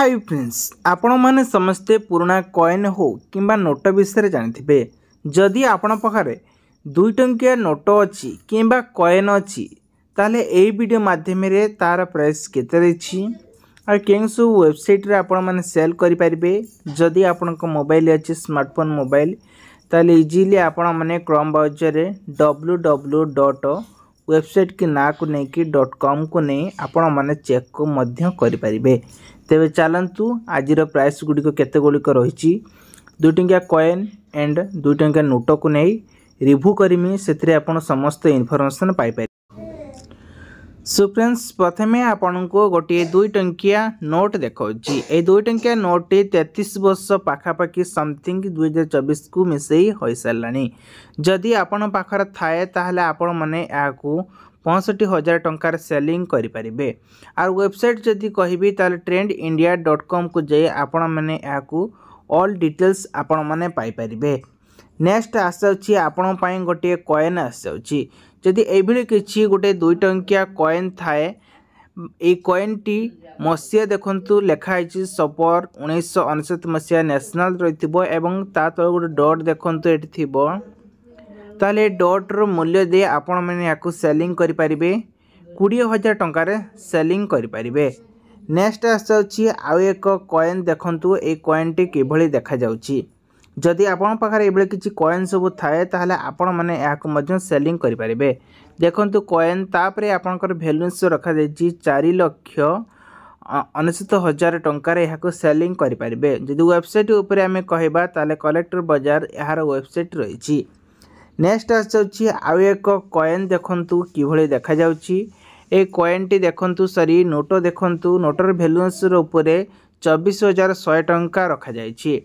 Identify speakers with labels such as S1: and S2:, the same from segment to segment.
S1: Hi friends, आपण माने समस्ते पुराना कॉइन हो किंबा नोट विषय जानते। जदि आपण पाखरे 2 टंकिया नोट अच्छी किंबा कॉइन अच्छी ताले एई वीडियो माध्यम रे तार प्राइस केते रही और केन सब वेबसाइट रे आपण माने सेल करि परिबे। जदि आपण को मोबाइल अच्छी स्मार्टफोन मोबाइल ताले इजीली आपण माने क्रोम ब्राउजर रे www. वेबसाइट के ना को लेकिन .com को नहीं आपण माने चेक को मध्य करि परिबे। तेबे चलतु आज प्राइस गुड़िक केते गुड़िक रही 2 टंकिया कॉइन एंड 2 टंकिया नोट को नहीं रिव्यू करमी से आपन समस्त इनफॉरमेशन पाई पारे। सो फ्रेंड्स प्रथमे आपन को गोटे 2 टंकिया नोट देखौची। ए 2 टंकिया नोट 33 वर्ष पाखापाखि समथिंग 2024 को मिसई होई सारलानी। जदि आपन पाखर थाए ताहले आपन माने याकू 65,000 टंकार सेलिंग करि परिबे। आर वेबसाइट जदि कहबी ताले trendindia.com को जाई आपण माने याकू ऑल डिटेल्स आपण माने पाई परिबे। नेक्स्ट आसाउची आपण पई गोटे कॉइन आसाउची। जदि एभली किछि गोटे 2 टंकिया कॉइन थाए ए कॉइन टी मसिया देखंतु लेखा आइछि सपर 1969 मसिया नेशनल रहितबो एवं ता तळ गोटे डॉट देखंतु एठी थिबो। ताले डॉट रो मूल्य दे आपण माने याकू सेलिंग करि परिबे 20,000 टंकार सेलिंग करि परिबे। नेक्स्ट आसाउची आ एक कॉइन देखंतु ए कॉइन टी किभली देखा जाउची। जदि आपण पाखरे एबले किछि कॉइन सब थाए ताहले आपण माने याकू मध्य सेलिंग करि परिबे। देखंतु कॉइन तापरे आपनकर वैल्यूस रखा जाइछि 4,69,000 टंकार याकू सेलिंग करि परिबे। जदि वेबसाइट ऊपर हमें कहबा ताले कलेक्टर बाजार यार वेबसाइट रहिछि। नेक्स्ट आछछि आ एक कॉइन देखंतु किभली देखा जाउछि। ए कॉइन टी देखंतु सरी नोट देखंतु नोटर वैल्यूस ऊपर 24,100 टंका रखा जाइछि।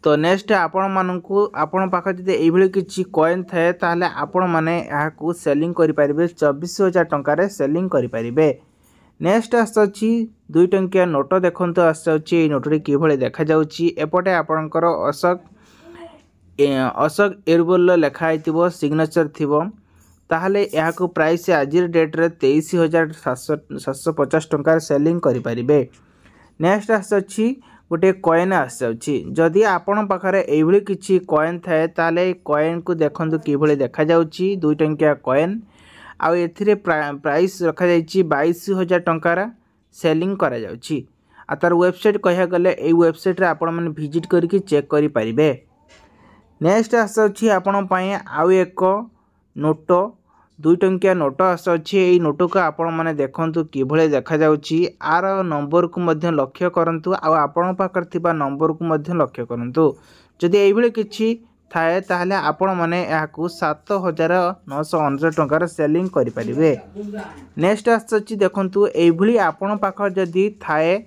S1: तो नेक्स्ट आपण मानकु आपण पाख जदि एभली किछि कॉइन थाए ताहले आपण माने याकू सेलिंग करि परिबे 24,000 टंका रे सेलिंग करि परिबे। नेक्स्ट आछछि 2 टंकिया नोट देखंतु आछछि। ए नोट रे किभली देखा जाउछि। एपटे आपणकर अशोक एरबोल लेखा आइतिबो सिग्नेचर थिबो। ताहले याकू प्राइस आज डेट रे 23,750 टंका सेलिंग करि परिबे। नेक्स्ट आछछि गोटे कॉइन आछछि। जदि आपण पाखरे एभली किछि कॉइन थाए ताले कॉइन को देखंतु किभली देखा जाउछि। 2 टंकिया कॉइन आ एथिरे प्राइस रखा जाइछि 22,000 टंका सेलिंग करा जाउछि। आ तार वेबसाइट कहया गले ए वेबसाइट रे आपण माने विजिट करके चेक करि परिबे। नेक्स्ट आछछि आपण पई आ एक नोट 2 टंकिया नोट आछछि। ए नोट को आपण माने देखंतु किभली देखा जाउछि। आर नंबर को मध्य लक्ष्य करंतु आ आपण पाकर थिबा नंबर को मध्य लक्ष्य करंतु। जदि एभली किछि थाए ताहले आपण माने याकू 7,959 टंका सेलिंग करि परिबे। नेक्स्ट आछछि देखंतु एभली आपण पाकर जदि थाए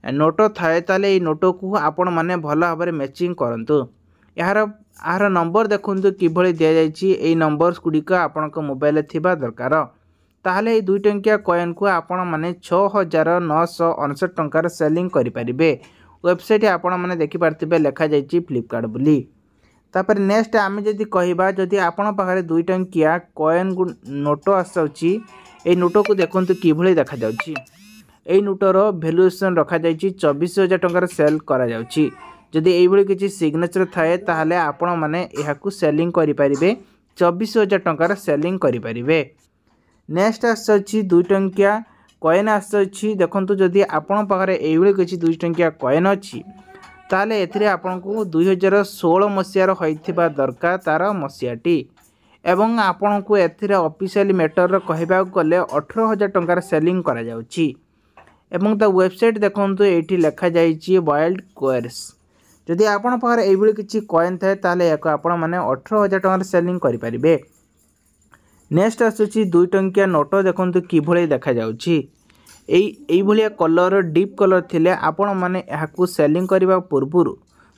S1: नोट थाए ताले ए नोट को आपण माने भलो भाबरे मैचिंग करंतु। यार नंबर देखंतु किभली दिया जाइछि। ए नंबर्स गुडिका आपनक मोबाइल थिबा दरकार। ताहले 2 टंकिया कॉइन को आपण माने 6,959 टंका सेलिंग करि परिबे। वेबसाइट आपण माने देखि पारतिबे लेखा जाइछि फ्लिपकार्ट बुली। तापर नेक्स्ट आमे जदि कहिबा जदि आपण पाखरे 2 टंकिया कॉइन नोट आछछि। ए नोट को देखंतु किभली देखा जाउछि। ए नोटर वैल्यूएशन रखा जाइछि 24,000 टंका सेल करा जाउछि। जदि एभली किछि सिग्नेचर थाए ताहले आपण माने याकू सेलिंग करि परिबे 24,000 टंका सेलिंग करि परिबे। नेक्स्ट आछछि 2 टंकिया कॉइन आछछि। देखंतु जदि आपण पाखरे एभली किछि 2 टंकिया कॉइन अछि ताहले एथिरे आपनकू 2016 मसिया रो होइथिबा दरकार तार मसियाटी एवं आपनकू एथिरे ऑफिशियल मैटर रो कहबा गले 18,000 टंका सेलिंग करा जाउछि। एवं ता वेबसाइट देखंतु एठी लेखा जाइछि वाइल्ड कोर्स। जदि आपण पाखरे एभली किछि कॉइन थाए ताले याको आपण माने 18,000 टंका सेलिंग करि परिबे। नेक्स्ट आछछि 2 टंकिया नोट देखंतु किभली देखा जाउछि। एई भलिया कलर डीप कलर थिले आपण माने याकू सेलिंग करिबा पूर्वरु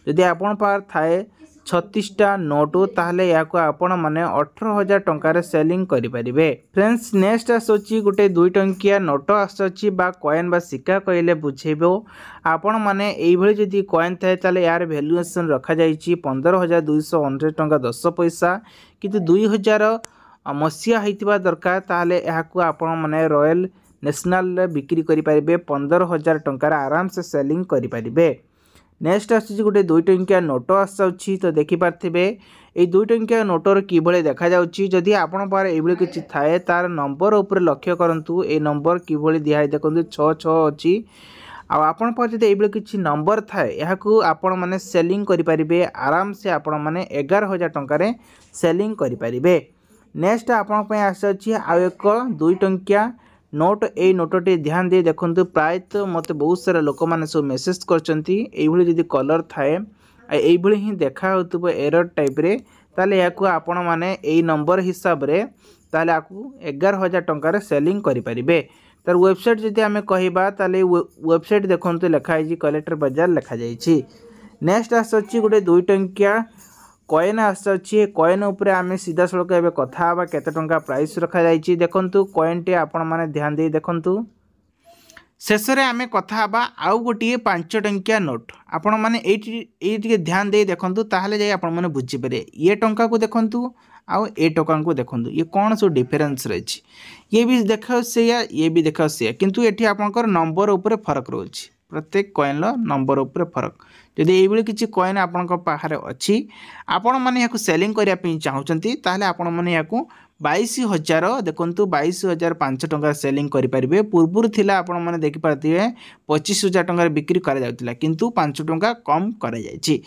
S1: जदि आपण पार थाए 36टा नोट ताहले याको आपण माने 18,000 टंका सेलिंग करि परिबे। फ्रेंड्स नेक्स्ट आछछि गोटे 2 टंकिया नोट आछछि बा कॉइन बा सिक्का कहले बुझेबो। आपण माने एई भली जदि कॉइन थाए ताले यार वैल्यूएशन रखा जाइछि 15,229 टंका 10 पैसा। किंतु 2000 मसिया हैतिबा दरकार ताहले याकू आपण माने रॉयल नेशनल बिक्री करेंगे 15,000 टंकार आराम से सेलिंग करेंगे। नेक्स्ट आसी गोटे 2 टंकिया नोट आसुच्छी तो देखिपारे ये 2 टंकिया नोटर किभली देखा जाउची। जदि आपण पारे एभली किछि थाए तार नंबर ऊपर लक्ष्य करंतु ए नंबर किभली दिहाई देखंतु 66 अछि। आ आपण पारे जदि एभली किछि नंबर थाए याकू आपण माने सेलिंग करि परिबे आराम से आपण माने 11,000 टंका रे सेलिंग करि परिबे। नेक्स्ट आपण पय आसुच्छी आ एक 2 टंकिया नोट ए नोटटी ध्यान दे देखंतु प्रायतः मत बहुत सारा लोक मैंने सब मेसेज करचंती एभली जदि कलर थाए एभली ही देखा होतबो एरर टाइप रे ताले याकू आपण माने एई नंबर हिसाब रे ताले आकू 11,000 टंका रे सेलिंग करि परिबे। तार वेबसाइट जदि आमे कहिबा ताले वेबसाइट देखंतु लेखा आइजी कलेक्टर बाजार लेखा जाईची। नेक्स्ट आसछि गोटे 2 टंकिया कॉइन आसछि। कॉइन उपरे आमे सीधा सड़क एबे कथा बा केते टंका प्राइस रखा जाईची देखंतु कॉइन टे आपण माने ध्यान दे देखंतु। शेषरे आमे कथा बा आउ गोटिए 5 टंकिया नोट आपण माने एटी ध्यान दे देखंतु ताहले जाई आपण माने बुझी पारे ये टंका को देखंतु आउ ए टंका को देखंतु ये कोन सो डिफरेंस रहिछि। ये भी देखाउ से ये भी देखाउ से किंतु एठी आपनकर नंबर ऊपर फरक रहउछि प्रत्येक कॉइन लो नंबर ऊपर फरक। जदि एभली किछि कॉइन आपनक पाखरे अछि आपण माने याकू सेलिंग करिया पई चाहुचंती ताहले आपण माने याकू 22,000 देखंतु 22,005 टंका सेलिंग करि परिबे। पूर्वरु थिला आपण माने देखि पारथिबे 25,000 टंका बिक्री करा जाउतिला किंतु 5 टंका कम करा जायछि।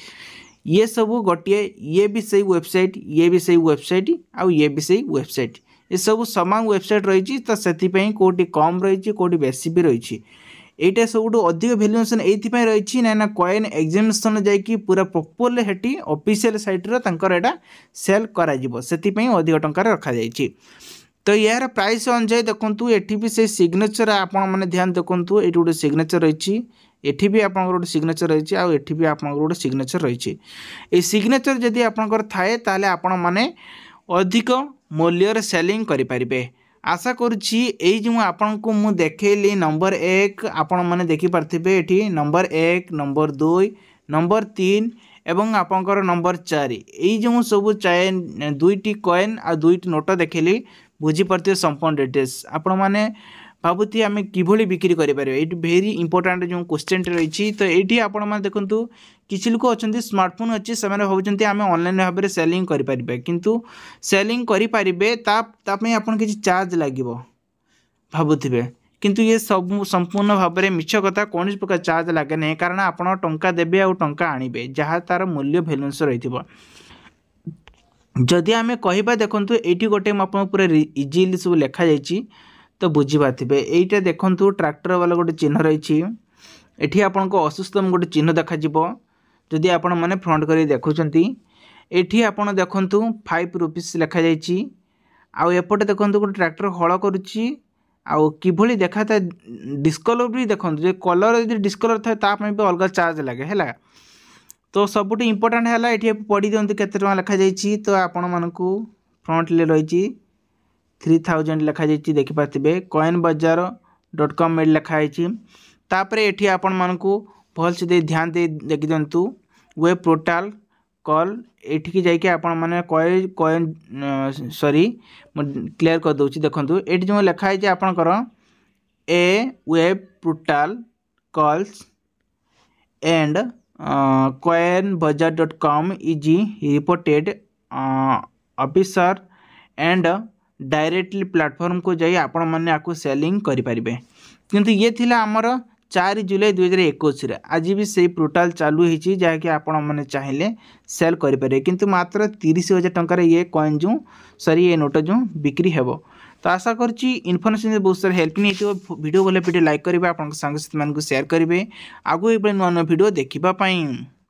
S1: ये सब गोटिए ये भी सही वेबसाइट ये भी सही वेबसाइट आउ ये भी सही वेबसाइट ये सब समान वेबसाइट रही तो से कोटी कम रही कोटी बेसी भी रही। एटा सब अधिक भैल्यूएसन ये रही ना कॉइन एग्जामिनेशन जाकि पूरा प्रॉपर्ली हेटी ऑफिशियल साइट रो तांकर एटा सेल करा जिवो सेति अधिक टंका रखा जायछि। तो यार प्राइस अनुसार देखंतु एठी भी से सिग्नेचर आपण माने ध्यान देखंतु एठी गोटे सिग्नेचर रही एठी भी आपनकर गोटे सिग्नेचर रही आ एठी भी आपनकर गोटे सिग्नेचर रही। ए सिग्नेचर जदि आपनकर थाए ताले आपण माने अधिक मूल्य सेलिंग करि परिबे। आशा करुछि एई जो आपन को मु देखैली नंबर 1 आपण माने देखि पारथिबे एठी नंबर 1 नंबर 2 नंबर 3 एवं आपनकर नंबर 4 एई जो सब चैन 2टी कॉइन आ 2टी नोट देखैली बुझी पारथिबे संपूर्ण डिटेल्स आपण माने भाबुती आमे किभली बिक्री करि पारे। एटी वेरी इंपोर्टेंट जो क्वेश्चन रही तो एटी आपण माने देखंतु किछि लोक अछंती स्मार्टफोन अछि से माने भाबुचंती आमे ऑनलाइन भाबे रे सेलिंग करि परिबे किंतु सेलिंग करि परिबे ता पय आपण किछि चार्ज लागिवो भाबुथिबे किंतु ये सब संपूर्ण भाबे रे मिछ कथा कोन प्रकार चार्ज लागे नै कारण आपण टंका देबे आ टंका आनिबे जहा तार मूल्य वैल्यूस रहिथिबो। जदि आमे कहिबा देखंतु एटी गोटे आपण पूरा इजीली सब लेखा जायछि तो बुझी पारथिबे। एइटा देखंतु ट्रैक्टर वाला गोटे चिन्ह रही एठी आपण को असुस्तम गोटे चिन्ह देखा जिवो जदि आपण माने फ्रंट करी देखुचंती एठी आपण देखंतु 5 रुपीस लेखा जायछि। आउ एपटे देखंतु गोटे ट्रैक्टर हळ करूछि आउ किभली देखाता डिस्कलर भी देखंतु जे कलर जे डिस्कलर थाए ता पय भी अलग चार्ज लागे हैला। तो सबुठ इंपोर्टेंट हैला एठी पढी दियंतु केते टका लेखा जायछि तो आपण मानकू फ्रंट ले रहिछि 3000 लेखा जायछि देखि पाथिबे coinbajar.com में लेखा आइछि। तापरे एठी आपण मानकू भल से दे ध्यान दे देखि दंतु वेब पोर्टल कॉल एठी की जाय के आपण माने कॉइन सॉरी क्लियर कर दोछि देखंतु एठी जो लेखा आइछि आपण कर a web portal calls and coinbajar.com is reported officer and directly platform को जाई आपण माने आकु सेलिंग करि परिबे। किंतु ये थिला हमर 4 जुलाई 2021 रे आज भी सेही पोर्टल चालू हिची जहा कि आपण माने चाहिले सेल करि पारे किंतु मात्र 30,000 टंका रे ये कॉइन जो सॉरी ये नोट जो बिक्री हेबो। तो आशा करछि इन्फॉर्मेशन बहुत सारा हेल्प नि हेतु वीडियो भले वीडियो लाइक करिवे आपण संग साथी मान को शेयर करिवे आगु ए नुआ नुआ वीडियो देखिबा पई।